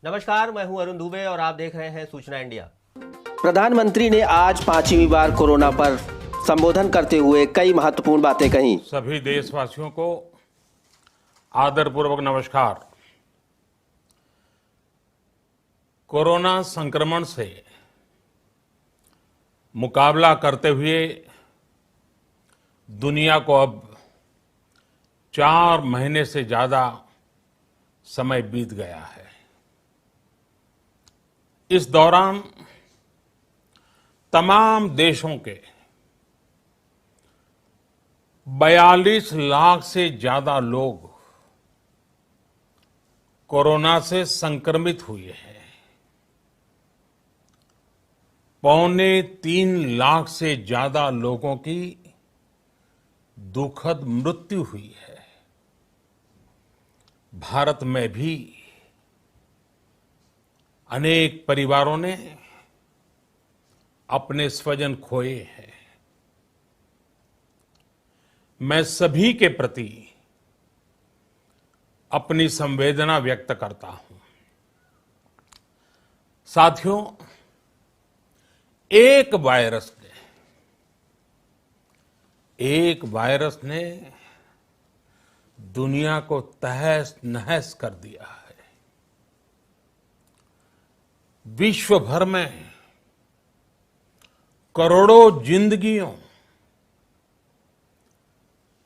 नमस्कार, मैं हूं अरुण दुबे और आप देख रहे हैं सूचना इंडिया। प्रधानमंत्री ने आज 5वीं बार कोरोना पर संबोधन करते हुए कई महत्वपूर्ण बातें कही। सभी देशवासियों को आदरपूर्वक नमस्कार। कोरोना संक्रमण से मुकाबला करते हुए दुनिया को अब 4 महीने से ज्यादा समय बीत गया है। इस दौरान तमाम देशों के 42 लाख से ज्यादा लोग कोरोना से संक्रमित हुए हैं। 2.25 लाख से ज्यादा लोगों की दुखद मृत्यु हुई है। भारत में भी अनेक परिवारों ने अपने स्वजन खोए हैं। मैं सभी के प्रति अपनी संवेदना व्यक्त करता हूं। साथियों, एक वायरस ने दुनिया को तहस नहस कर दिया है। विश्व भर में करोड़ों जिंदगियों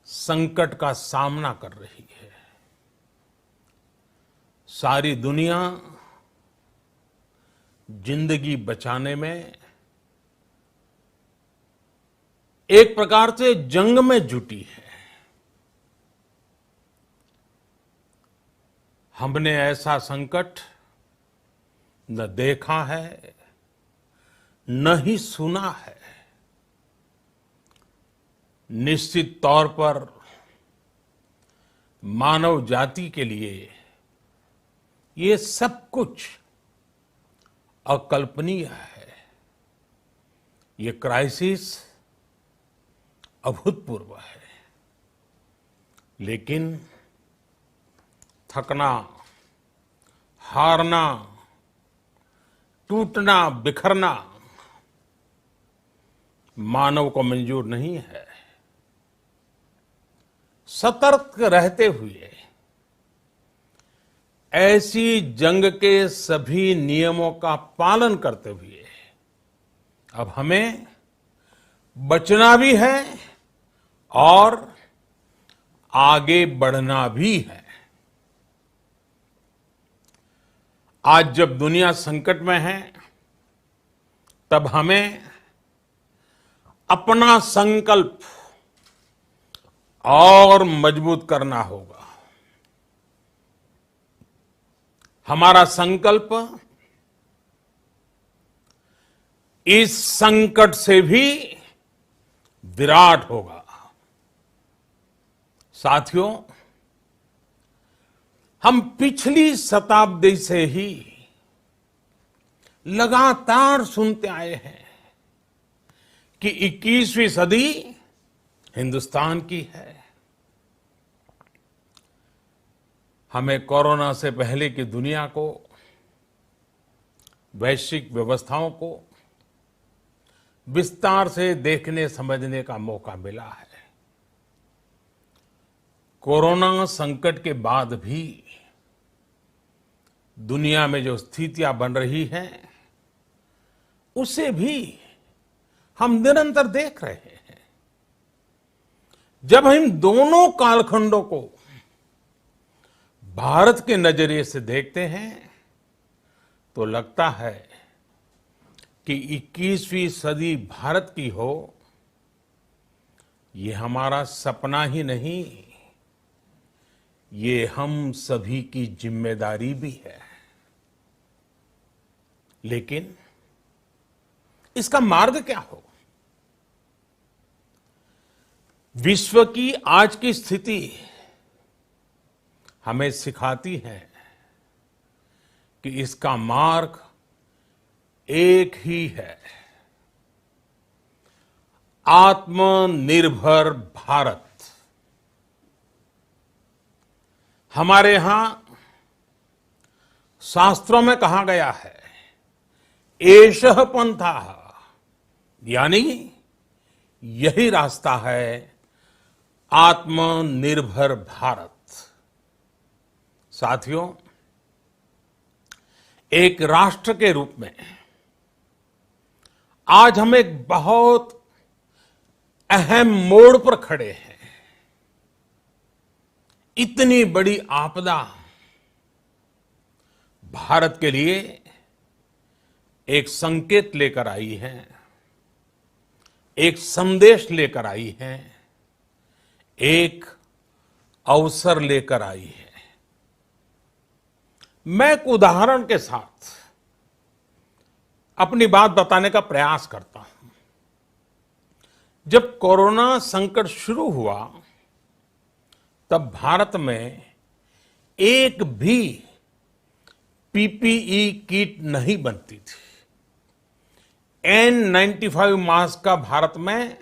संकट का सामना कर रही है। सारी दुनिया जिंदगी बचाने में एक प्रकार से जंग में जुटी है। हमने ऐसा संकट न देखा है, न ही सुना है। निश्चित तौर पर मानव जाति के लिए ये सब कुछ अकल्पनीय है। ये क्राइसिस अभूतपूर्व है। लेकिन थकना, हारना, टूटना, बिखरना मानव को मंजूर नहीं है। सतर्क रहते हुए ऐसी जंग के सभी नियमों का पालन करते हुए अब हमें बचना भी है और आगे बढ़ना भी है। आज जब दुनिया संकट में है, तब हमें अपना संकल्प और मजबूत करना होगा। हमारा संकल्प इस संकट से भी विराट होगा। साथियों, हम पिछली शताब्दी से ही लगातार सुनते आए हैं कि 21वीं सदी हिंदुस्तान की है। हमें कोरोना से पहले की दुनिया को, वैश्विक व्यवस्थाओं को विस्तार से देखने समझने का मौका मिला है। कोरोना संकट के बाद भी दुनिया में जो स्थितियां बन रही हैं, उसे भी हम निरंतर देख रहे हैं। जब हम दोनों कालखंडों को भारत के नजरिए से देखते हैं, तो लगता है कि 21वीं सदी भारत की हो, ये हमारा सपना ही नहीं, ये हम सभी की जिम्मेदारी भी है। लेकिन इसका मार्ग क्या हो? विश्व की आज की स्थिति हमें सिखाती है कि इसका मार्ग एक ही है, आत्मनिर्भर भारत। हमारे यहां शास्त्रों में कहा गया है, एषः पंथः, यानी यही रास्ता है आत्मनिर्भर भारत। साथियों, एक राष्ट्र के रूप में आज हम एक बहुत अहम मोड़ पर खड़े हैं। इतनी बड़ी आपदा भारत के लिए एक संकेत लेकर आई है, एक संदेश लेकर आई है, एक अवसर लेकर आई है। मैं एक उदाहरण के साथ अपनी बात बताने का प्रयास करता हूं। जब कोरोना संकट शुरू हुआ तब भारत में एक भी पीपीई किट नहीं बनती थी। N95 मास्क का भारत में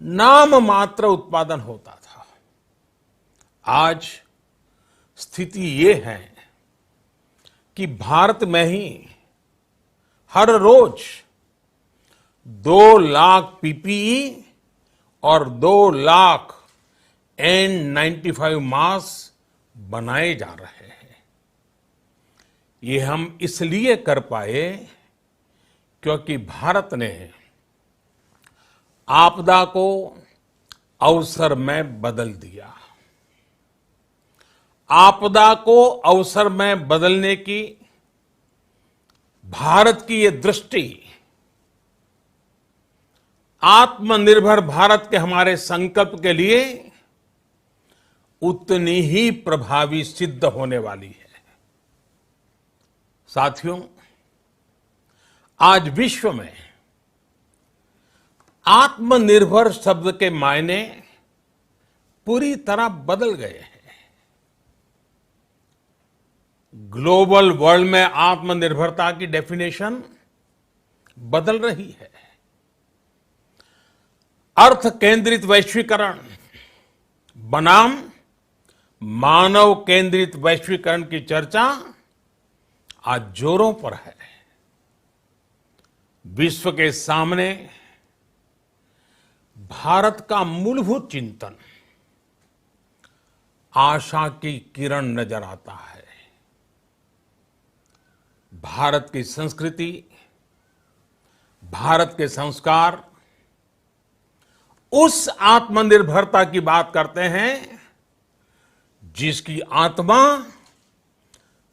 नाम मात्र उत्पादन होता था। आज स्थिति ये है कि भारत में ही हर रोज 2 लाख पीपीई और 2 लाख N95 मास्क बनाए जा रहे हैं। ये हम इसलिए कर पाए क्योंकि भारत ने आपदा को अवसर में बदल दिया। आपदा को अवसर में बदलने की भारत की ये दृष्टि आत्मनिर्भर भारत के हमारे संकल्प के लिए उतनी ही प्रभावी सिद्ध होने वाली है। साथियों, आज विश्व में आत्मनिर्भर शब्द के मायने पूरी तरह बदल गए हैं। ग्लोबल वर्ल्ड में आत्मनिर्भरता की डेफिनेशन बदल रही है। अर्थ केंद्रित वैश्वीकरण बनाम मानव केंद्रित वैश्वीकरण की चर्चा आज जोरों पर है। विश्व के सामने भारत का मूलभूत चिंतन आशा की किरण नजर आता है। भारत की संस्कृति, भारत के संस्कार उस आत्मनिर्भरता की बात करते हैं जिसकी आत्मा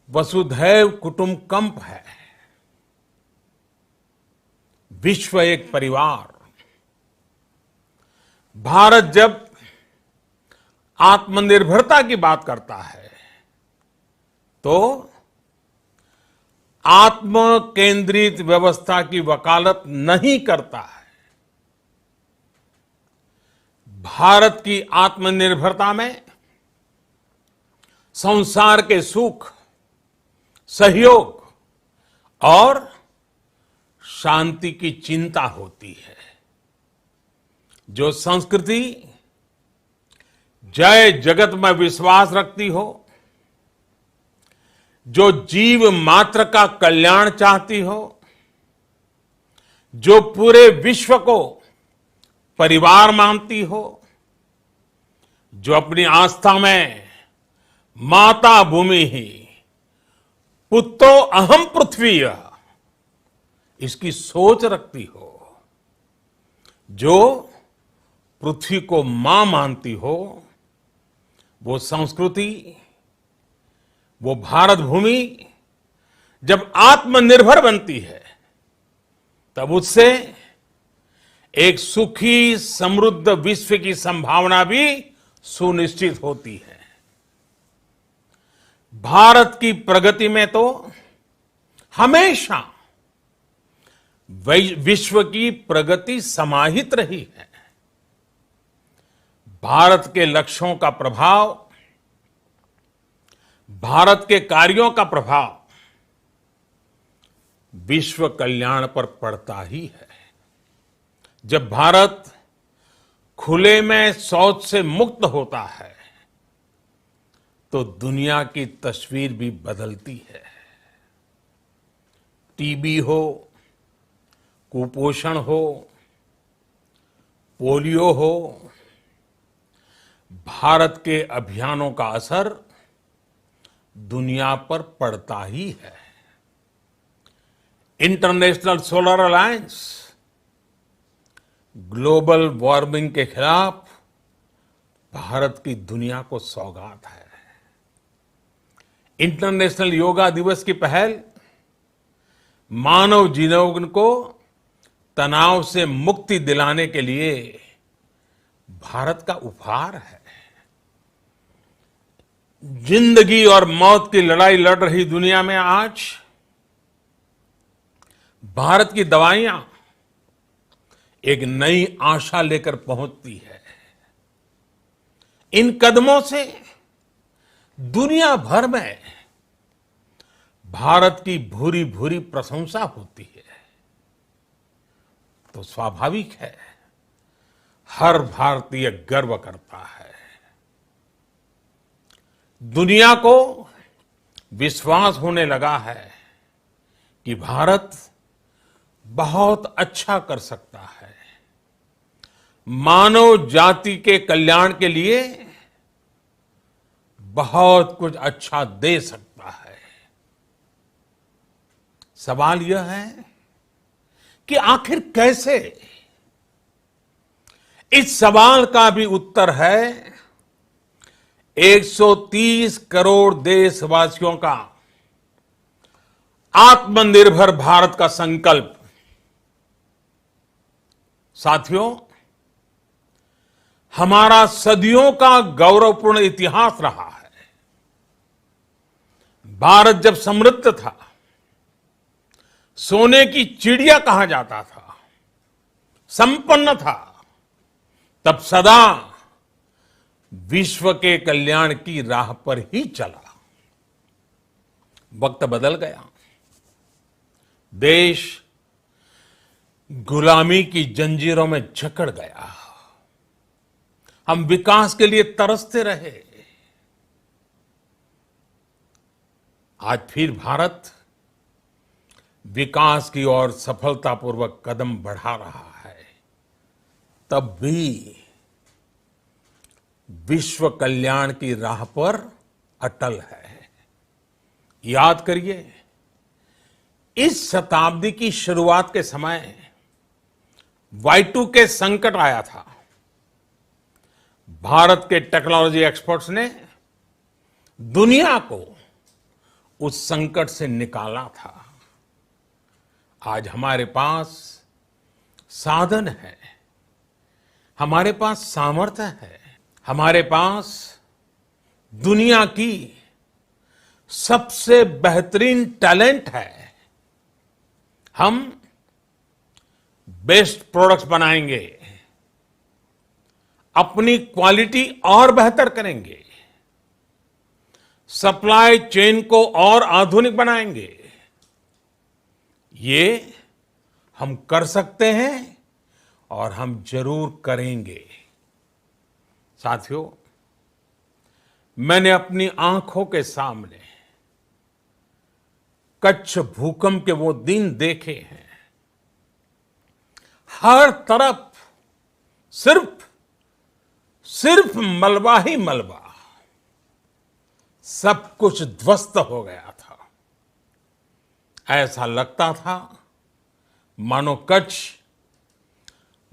वसुधैव कुटुंबकम है। विश्व एक परिवार। भारत जब आत्मनिर्भरता की बात करता है तो आत्म केंद्रित व्यवस्था की वकालत नहीं करता है। भारत की आत्मनिर्भरता में संसार के सुख, सहयोग और शांति की चिंता होती है। जो संस्कृति जय जगत में विश्वास रखती हो, जो जीव मात्र का कल्याण चाहती हो, जो पूरे विश्व को परिवार मानती हो, जो अपनी आस्था में माता भूमि ही पुत्रो अहम पृथ्वी इसकी सोच रखती हो, जो पृथ्वी को मां मानती हो, वो संस्कृति, वो भारत भूमि जब आत्मनिर्भर बनती है तब उससे एक सुखी समृद्ध विश्व की संभावना भी सुनिश्चित होती है। भारत की प्रगति में तो हमेशा विश्व की प्रगति समाहित रही है। भारत के लक्ष्यों का प्रभाव, भारत के कार्यों का प्रभाव विश्व कल्याण पर पड़ता ही है। जब भारत खुले में शौच से मुक्त होता है तो दुनिया की तस्वीर भी बदलती है। टीबी हो, कुपोषण हो, पोलियो हो, भारत के अभियानों का असर दुनिया पर पड़ता ही है। International solar alliance global warming के खिलाफ भारत की दुनिया को सौगात है। इंटरनेशनल योगा दिवस की पहल मानव जीवन को तनाव से मुक्ति दिलाने के लिए भारत का उपहार है। जिंदगी और मौत की लड़ाई लड़ रही दुनिया में आज भारत की दवाइयां एक नई आशा लेकर पहुंचती है। इन कदमों से दुनिया भर में भारत की भूरी भूरी प्रशंसा होती है। तो स्वाभाविक है, हर भारतीय गर्व करता है। दुनिया को विश्वास होने लगा है कि भारत बहुत अच्छा कर सकता है, मानव जाति के कल्याण के लिए बहुत कुछ अच्छा दे सकता है। सवाल यह है कि आखिर कैसे? इस सवाल का भी उत्तर है 130 करोड़ देशवासियों का आत्मनिर्भर भारत का संकल्प। साथियों, हमारा सदियों का गौरवपूर्ण इतिहास रहा है। भारत जब समृद्ध था, सोने की चिड़िया कहा जाता था, संपन्न था, तब सदा विश्व के कल्याण की राह पर ही चला। वक्त बदल गया, देश गुलामी की जंजीरों में जकड़ गया। हम विकास के लिए तरसते रहे। आज फिर भारत विकास की ओर सफलतापूर्वक कदम बढ़ा रहा है। तब भी विश्व कल्याण की राह पर अटल है। याद करिए, इस शताब्दी की शुरुआत के समय Y2K संकट आया था। भारत के टेक्नोलॉजी एक्सपर्ट्स ने दुनिया को उस संकट से निकाला था। आज हमारे पास साधन है, हमारे पास सामर्थ्य है, हमारे पास दुनिया की सबसे बेहतरीन टैलेंट है। हम बेस्ट प्रोडक्ट्स बनाएंगे, अपनी क्वालिटी और बेहतर करेंगे, सप्लाई चेन को और आधुनिक बनाएंगे। ये हम कर सकते हैं और हम जरूर करेंगे। साथियों, मैंने अपनी आंखों के सामने कच्छ भूकंप के वो दिन देखे हैं। हर तरफ सिर्फ मलबा ही मलबा, सब कुछ ध्वस्त हो गया था। ऐसा लगता था मानो कच्छ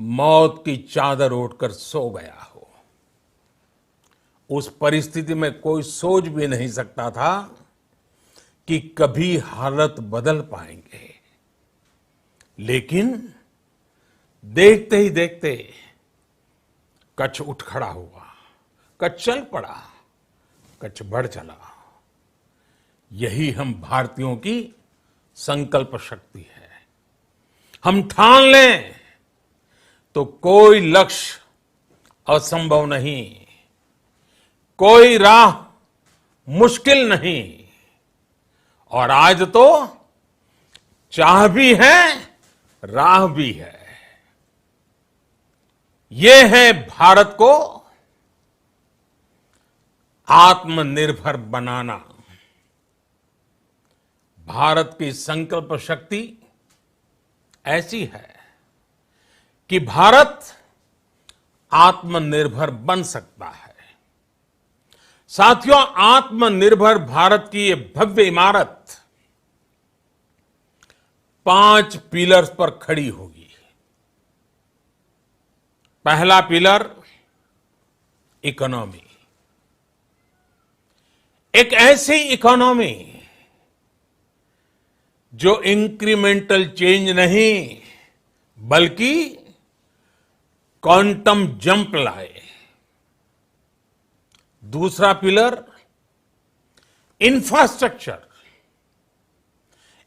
मौत की चादर ओढ़कर सो गया हो। उस परिस्थिति में कोई सोच भी नहीं सकता था कि कभी हालत बदल पाएंगे। लेकिन देखते ही देखते कच्छ उठ खड़ा हुआ, कच्छ चल पड़ा, कच्छ बढ़ चला। यही हम भारतीयों की संकल्प शक्ति है। हम ठान लें तो कोई लक्ष्य असंभव नहीं, कोई राह मुश्किल नहीं। और आज तो चाह भी है, राह भी है। ये है भारत को आत्मनिर्भर बनाना। भारत की संकल्प शक्ति ऐसी है कि भारत आत्मनिर्भर बन सकता है। साथियों, आत्मनिर्भर भारत की ये भव्य इमारत 5 पिलर्स पर खड़ी होगी। पहला पिलर इकोनॉमी। एक ऐसी इकोनॉमी जो इंक्रीमेंटल चेंज नहीं बल्कि क्वांटम जंप लाए। दूसरा पिलर इंफ्रास्ट्रक्चर।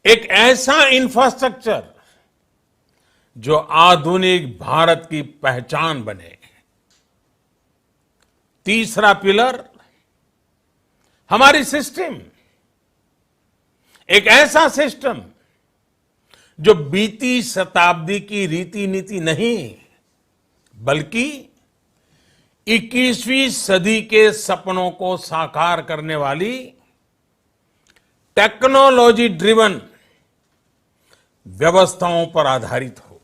एक ऐसा इंफ्रास्ट्रक्चर जो आधुनिक भारत की पहचान बने। तीसरा पिलर हमारी सिस्टम। एक ऐसा सिस्टम जो बीती शताब्दी की रीति नीति नहीं बल्कि 21वीं सदी के सपनों को साकार करने वाली टेक्नोलॉजी ड्रिवन व्यवस्थाओं पर आधारित हो।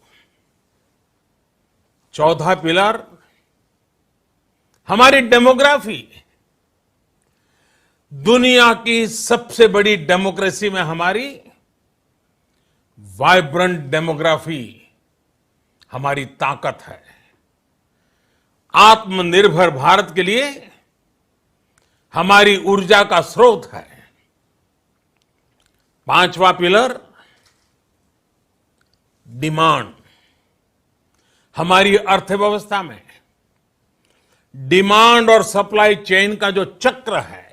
चौथा पिलर हमारी डेमोग्राफी। दुनिया की सबसे बड़ी डेमोक्रेसी में हमारी वाइब्रेंट डेमोग्राफी हमारी ताकत है। आत्मनिर्भर भारत के लिए हमारी ऊर्जा का स्रोत है। पांचवा पिलर डिमांड। हमारी अर्थव्यवस्था में डिमांड और सप्लाई चेन का जो चक्र है,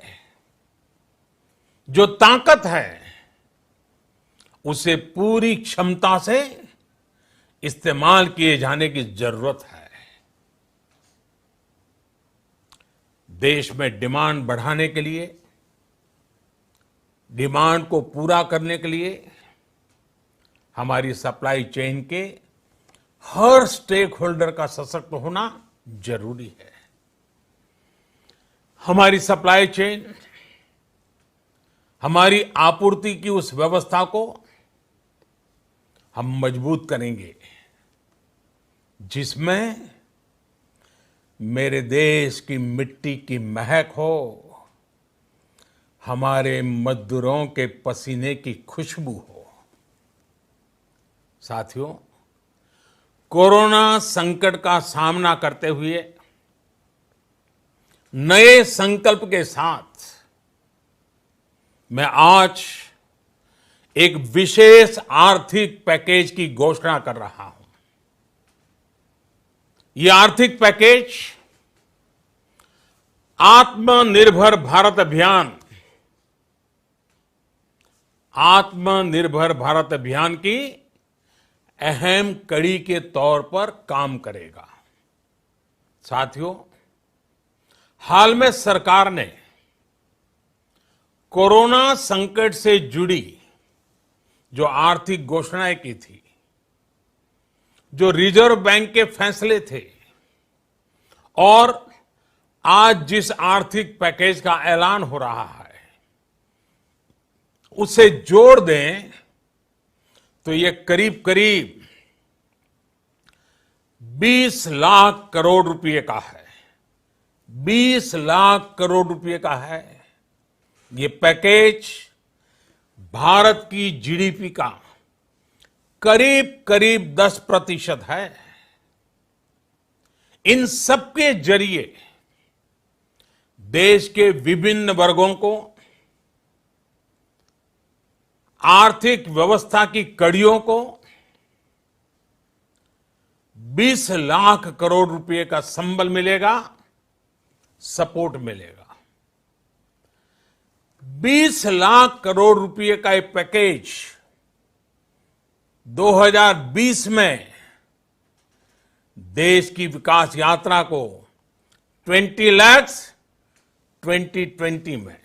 जो ताकत है, उसे पूरी क्षमता से इस्तेमाल किए जाने की जरूरत है। देश में डिमांड बढ़ाने के लिए, डिमांड को पूरा करने के लिए हमारी सप्लाई चेन के हर स्टेक होल्डर का सशक्त होना जरूरी है। हमारी सप्लाई चेन, हमारी आपूर्ति की उस व्यवस्था को हम मजबूत करेंगे जिसमें मेरे देश की मिट्टी की महक हो, हमारे मजदूरों के पसीने की खुशबू हो। साथियों, कोरोना संकट का सामना करते हुए नए संकल्प के साथ मैं आज एक विशेष आर्थिक पैकेज की घोषणा कर रहा हूं। यह आर्थिक पैकेज आत्मनिर्भर भारत अभियान, आत्मनिर्भर भारत अभियान की अहम कड़ी के तौर पर काम करेगा। साथियों, हाल में सरकार ने कोरोना संकट से जुड़ी जो आर्थिक घोषणाएं की थी, जो रिजर्व बैंक के फैसले थे और आज जिस आर्थिक पैकेज का ऐलान हो रहा है, उसे जोड़ दें तो ये करीब करीब 20 लाख करोड़ रुपए का है। 20 लाख करोड़ रुपए का है। ये पैकेज भारत की जीडीपी का करीब करीब 10% है। इन सबके जरिए देश के विभिन्न वर्गों को आर्थिक व्यवस्था की कड़ियों को 20 लाख करोड़ रुपए का संबल मिलेगा, सपोर्ट मिलेगा। 20 लाख करोड़ रुपए का एक पैकेज 2020 में देश की विकास यात्रा को 20 लाख 2020 में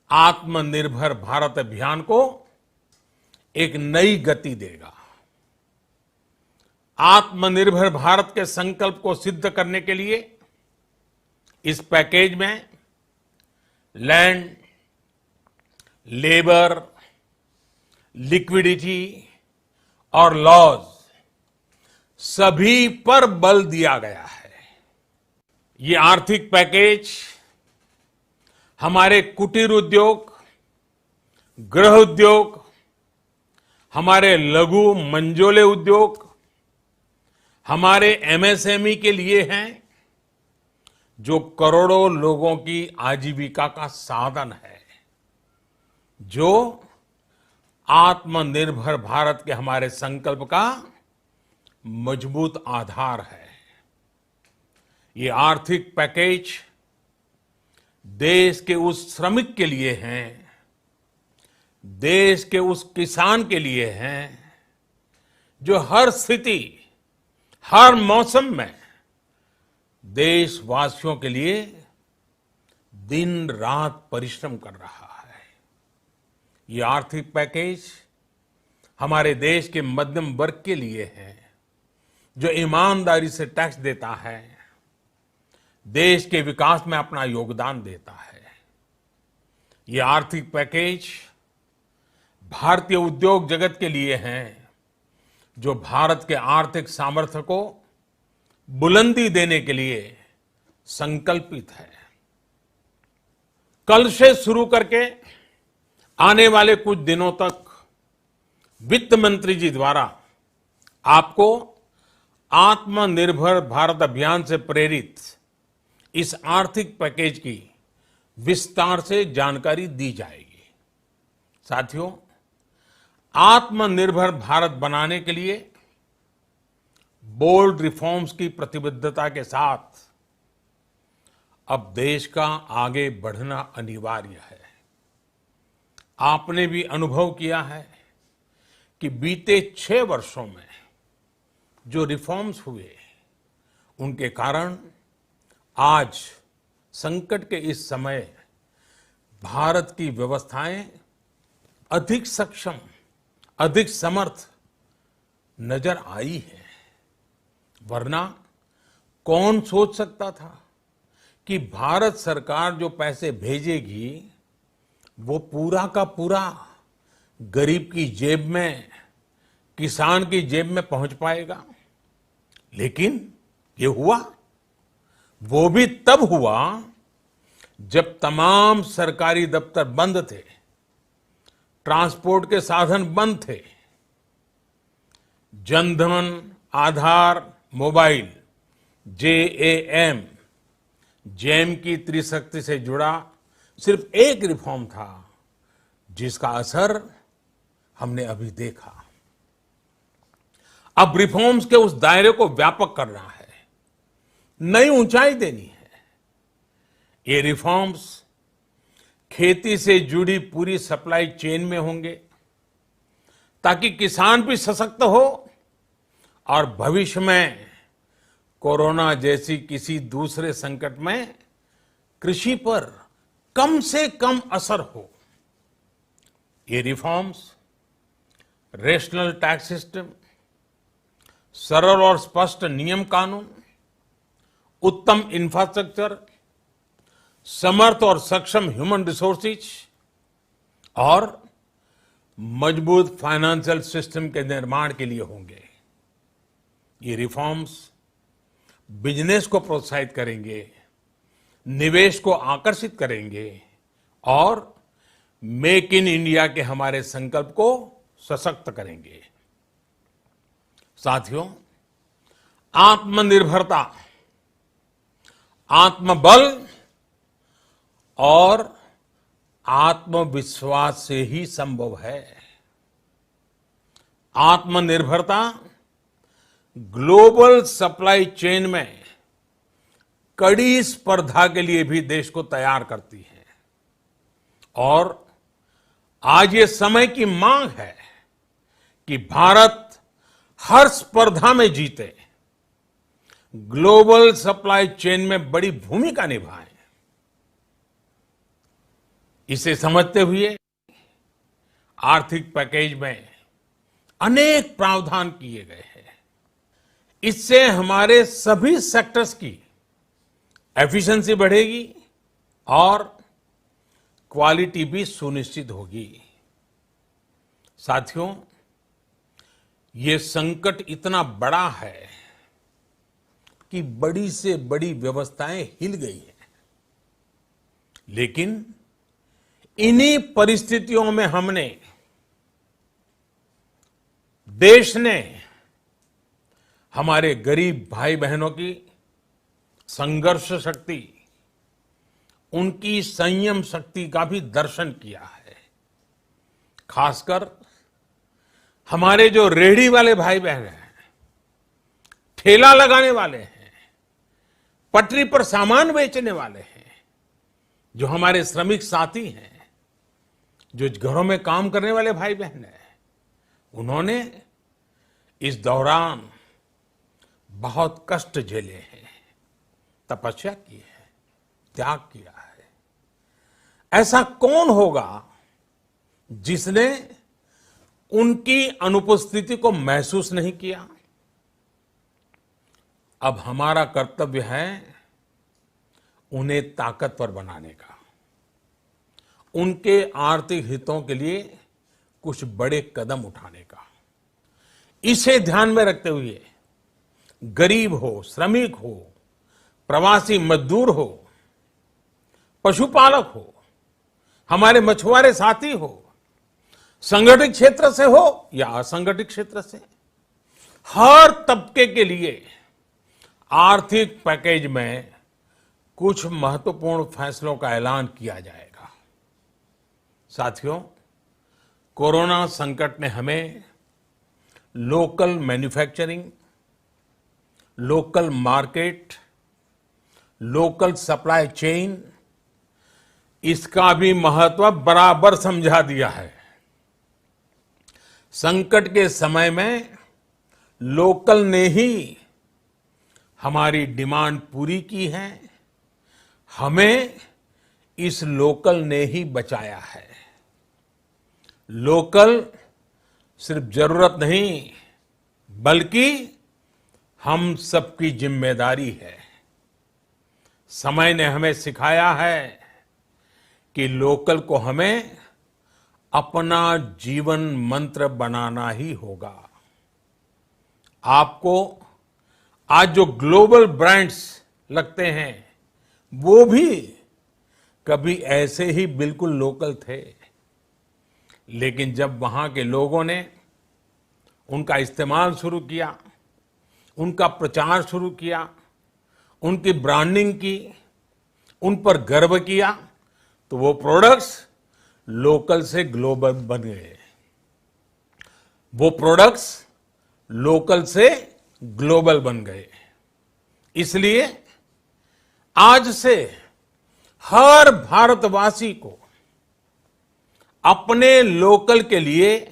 आत्मनिर्भर भारत अभियान को एक नई गति देगा। आत्मनिर्भर भारत के संकल्प को सिद्ध करने के लिए इस पैकेज में लैंड, लेबर, लिक्विडिटी और लॉज सभी पर बल दिया गया है। ये आर्थिक पैकेज हमारे कुटीर उद्योग, गृह उद्योग, हमारे लघु मंझोले उद्योग, हमारे एमएसएमई के लिए हैं, जो करोड़ों लोगों की आजीविका का साधन है, जो आत्मनिर्भर भारत के हमारे संकल्प का मजबूत आधार है। ये आर्थिक पैकेज देश के उस श्रमिक के लिए हैं, देश के उस किसान के लिए हैं, जो हर स्थिति, हर मौसम में देशवासियों के लिए दिन रात परिश्रम कर रहा है। ये आर्थिक पैकेज हमारे देश के मध्यम वर्ग के लिए है, जो ईमानदारी से टैक्स देता है, देश के विकास में अपना योगदान देता है। ये आर्थिक पैकेज भारतीय उद्योग जगत के लिए हैं, जो भारत के आर्थिक सामर्थ्य को बुलंदी देने के लिए संकल्पित है। कल से शुरू करके आने वाले कुछ दिनों तक वित्त मंत्री जी द्वारा आपको आत्मनिर्भर भारत अभियान से प्रेरित इस आर्थिक पैकेज की विस्तार से जानकारी दी जाएगी। साथियों, आत्मनिर्भर भारत बनाने के लिए बोल्ड रिफॉर्म्स की प्रतिबद्धता के साथ अब देश का आगे बढ़ना अनिवार्य है। आपने भी अनुभव किया है कि बीते 6 वर्षों में जो रिफॉर्म्स हुए, उनके कारण आज संकट के इस समय भारत की व्यवस्थाएं अधिक सक्षम, अधिक समर्थ नजर आई है। वरना कौन सोच सकता था कि भारत सरकार जो पैसे भेजेगी वो पूरा का पूरा गरीब की जेब में, किसान की जेब में पहुंच पाएगा। लेकिन ये हुआ, वो भी तब हुआ जब तमाम सरकारी दफ्तर बंद थे, ट्रांसपोर्ट के साधन बंद थे। जनधन, आधार, मोबाइल, जेएएम, जैम की त्रिशक्ति से जुड़ा सिर्फ एक रिफॉर्म था, जिसका असर हमने अभी देखा। अब रिफॉर्म्स के उस दायरे को व्यापक करना है, नई ऊंचाई देनी है। ये रिफॉर्म्स खेती से जुड़ी पूरी सप्लाई चेन में होंगे, ताकि किसान भी सशक्त हो और भविष्य में कोरोना जैसी किसी दूसरे संकट में कृषि पर कम से कम असर हो। ये रिफॉर्म्स रेशनल टैक्स सिस्टम, सरल और स्पष्ट नियम कानून, उत्तम इंफ्रास्ट्रक्चर, समर्थ और सक्षम ह्यूमन रिसोर्सेज और मजबूत फाइनेंशियल सिस्टम के निर्माण के लिए होंगे। ये रिफॉर्म्स बिजनेस को प्रोत्साहित करेंगे, निवेश को आकर्षित करेंगे और मेक इन इंडिया के हमारे संकल्प को सशक्त करेंगे। साथियों, आत्मनिर्भरता, आत्मबल और आत्मविश्वास से ही संभव है। आत्मनिर्भरता ग्लोबल सप्लाई चेन में कड़ी स्पर्धा के लिए भी देश को तैयार करती है और आज ये समय की मांग है कि भारत हर स्पर्धा में जीते, ग्लोबल सप्लाई चेन में बड़ी भूमिका निभाए। इसे समझते हुए आर्थिक पैकेज में अनेक प्रावधान किए गए हैं। इससे हमारे सभी सेक्टर्स की एफिशिएंसी बढ़ेगी और क्वालिटी भी सुनिश्चित होगी। साथियों, ये संकट इतना बड़ा है कि बड़ी से बड़ी व्यवस्थाएं हिल गई हैं। लेकिन इन्हीं परिस्थितियों में देश ने हमारे गरीब भाई बहनों की संघर्ष शक्ति, उनकी संयम शक्ति का भी दर्शन किया है। खासकर हमारे जो रेहड़ी वाले भाई बहन हैं, ठेला लगाने वाले हैं, पटरी पर सामान बेचने वाले हैं, जो हमारे श्रमिक साथी हैं, जो घरों में काम करने वाले भाई बहन हैं, उन्होंने इस दौरान बहुत कष्ट झेले हैं, तपस्या की है, त्याग किया है। ऐसा कौन होगा जिसने उनकी अनुपस्थिति को महसूस नहीं किया? अब हमारा कर्तव्य है उन्हें ताकतवर बनाने का, उनके आर्थिक हितों के लिए कुछ बड़े कदम उठाने का। इसे ध्यान में रखते हुए गरीब हो, श्रमिक हो, प्रवासी मजदूर हो, पशुपालक हो, हमारे मछुआरे साथी हो, संगठित क्षेत्र से हो या असंगठित क्षेत्र से, हर तबके के लिए आर्थिक पैकेज में कुछ महत्वपूर्ण फैसलों का ऐलान किया जाएगा। साथियों, कोरोना संकट ने हमें local manufacturing, local market, local supply chain, इसका भी महत्व बराबर समझा दिया है। संकट के समय में लोकल ने ही हमारी डिमांड पूरी की है, हमें इस लोकल ने ही बचाया है। लोकल सिर्फ जरूरत नहीं, बल्कि हम सबकी जिम्मेदारी है। समय ने हमें सिखाया है कि लोकल को हमें अपना जीवन मंत्र बनाना ही होगा। आपको आज जो ग्लोबल ब्रांड्स लगते हैं, वो भी कभी ऐसे ही बिल्कुल लोकल थे, लेकिन जब वहां के लोगों ने उनका इस्तेमाल शुरू किया, उनका प्रचार शुरू किया, उनकी ब्रांडिंग की, उन पर गर्व किया, तो वो प्रोडक्ट्स लोकल से ग्लोबल बन गए। वो प्रोडक्ट्स लोकल से ग्लोबल बन गए। इसलिए आज से हर भारतवासी को अपने लोकल के लिए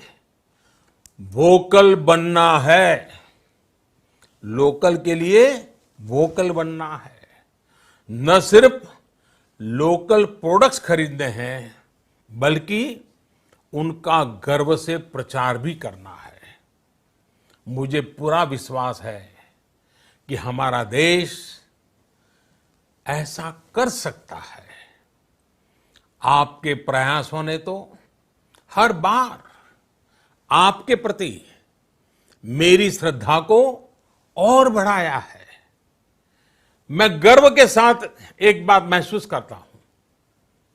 वोकल बनना है। लोकल के लिए वोकल बनना है। न सिर्फ लोकल प्रोडक्ट्स खरीदने हैं, बल्कि उनका गर्व से प्रचार भी करना है। मुझे पूरा विश्वास है कि हमारा देश ऐसा कर सकता है। आपके प्रयासों ने तो हर बार आपके प्रति मेरी श्रद्धा को और बढ़ाया है। मैं गर्व के साथ एक बात महसूस करता हूं,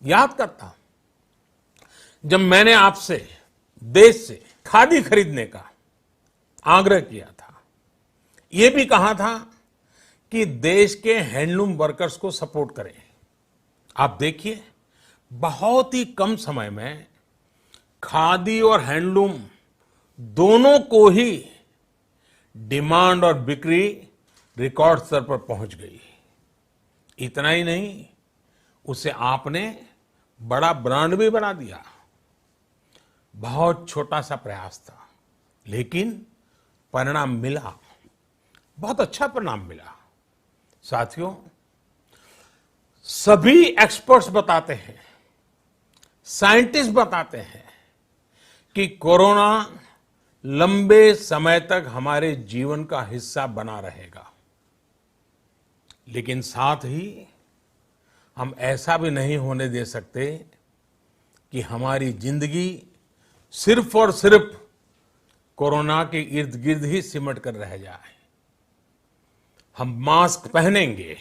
याद करता हूं, जब मैंने आपसे देश से खादी खरीदने का आग्रह किया था, यह भी कहा था कि देश के हैंडलूम वर्कर्स को सपोर्ट करें। आप देखिए, बहुत ही कम समय में खादी और हैंडलूम दोनों को ही डिमांड और बिक्री रिकॉर्ड स्तर पर पहुंच गई। इतना ही नहीं, उसे आपने बड़ा ब्रांड भी बना दिया। बहुत छोटा सा प्रयास था, लेकिन परिणाम मिला, बहुत अच्छा परिणाम मिला। साथियों, सभी एक्सपर्ट्स बताते हैं, साइंटिस्ट बताते हैं कि कोरोना लंबे समय तक हमारे जीवन का हिस्सा बना रहेगा। लेकिन साथ ही हम ऐसा भी नहीं होने दे सकते कि हमारी जिंदगी सिर्फ और सिर्फ कोरोना के इर्द गिर्द ही सिमट कर रह जाए। हम मास्क पहनेंगे,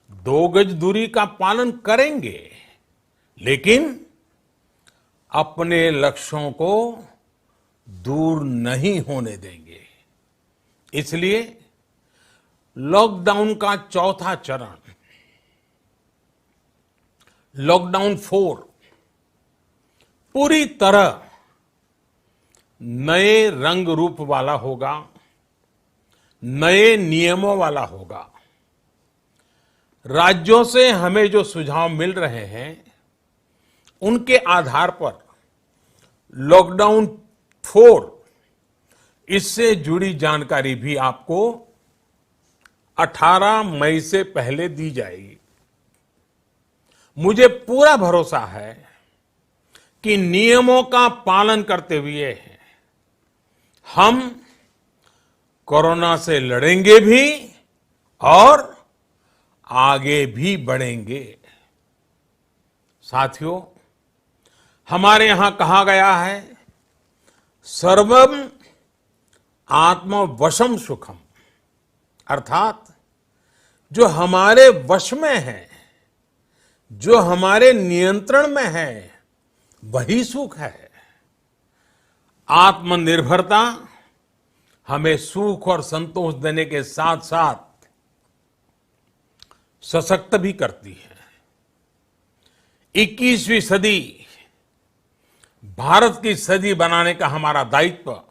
2 गज दूरी का पालन करेंगे, लेकिन अपने लक्ष्यों को दूर नहीं होने देंगे। इसलिए लॉकडाउन का चौथा चरण, लॉकडाउन 4, पूरी तरह नए रंग रूप वाला होगा, नए नियमों वाला होगा। राज्यों से हमें जो सुझाव मिल रहे हैं, उनके आधार पर लॉकडाउन 4, इससे जुड़ी जानकारी भी आपको 18 मई से पहले दी जाएगी। मुझे पूरा भरोसा है कि नियमों का पालन करते हुए हम कोरोना से लड़ेंगे भी और आगे भी बढ़ेंगे। साथियों, हमारे यहां कहा गया है, सर्वम आत्मवशम सुखम, अर्थात जो हमारे वश में है, जो हमारे नियंत्रण में है, वही सुख है। आत्मनिर्भरता हमें सुख और संतोष देने के साथ साथ सशक्त भी करती है। 21वीं सदी भारत की सदी बनाने का हमारा दायित्व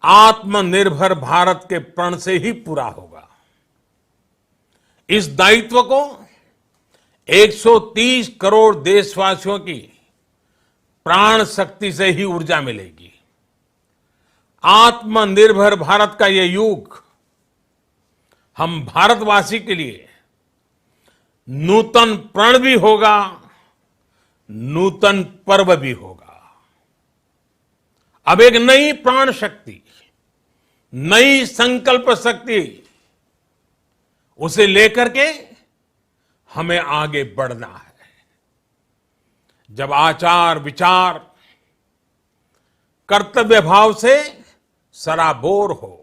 आत्मनिर्भर भारत के प्रण से ही पूरा होगा। इस दायित्व को 130 करोड़ देशवासियों की प्राण शक्ति से ही ऊर्जा मिलेगी। आत्मनिर्भर भारत का ये युग हम भारतवासी के लिए नूतन प्रण भी होगा, नूतन पर्व भी होगा। अब एक नई प्राण शक्ति, नई संकल्प शक्ति, उसे लेकर के हमें आगे बढ़ना है। जब आचार विचार कर्तव्य भाव से सराबोर हो,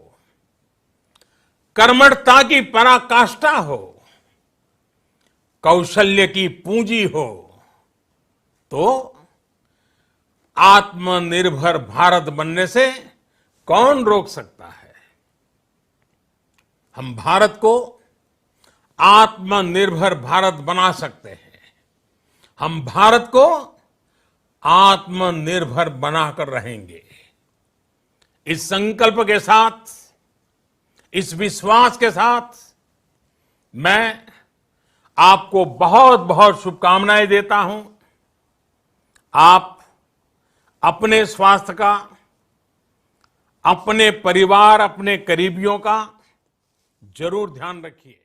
कर्मठता की पराकाष्ठा हो, कौशल्य की पूंजी हो, तो आत्मनिर्भर भारत बनने से कौन रोक सकता है। हम भारत को आत्मनिर्भर भारत बना सकते हैं। हम भारत को आत्मनिर्भर बनाकर रहेंगे। इस संकल्प के साथ, इस विश्वास के साथ मैं आपको बहुत बहुत शुभकामनाएं देता हूं। आप अपने स्वास्थ्य का, अपने परिवार, अपने करीबियों का जरूर ध्यान रखिए।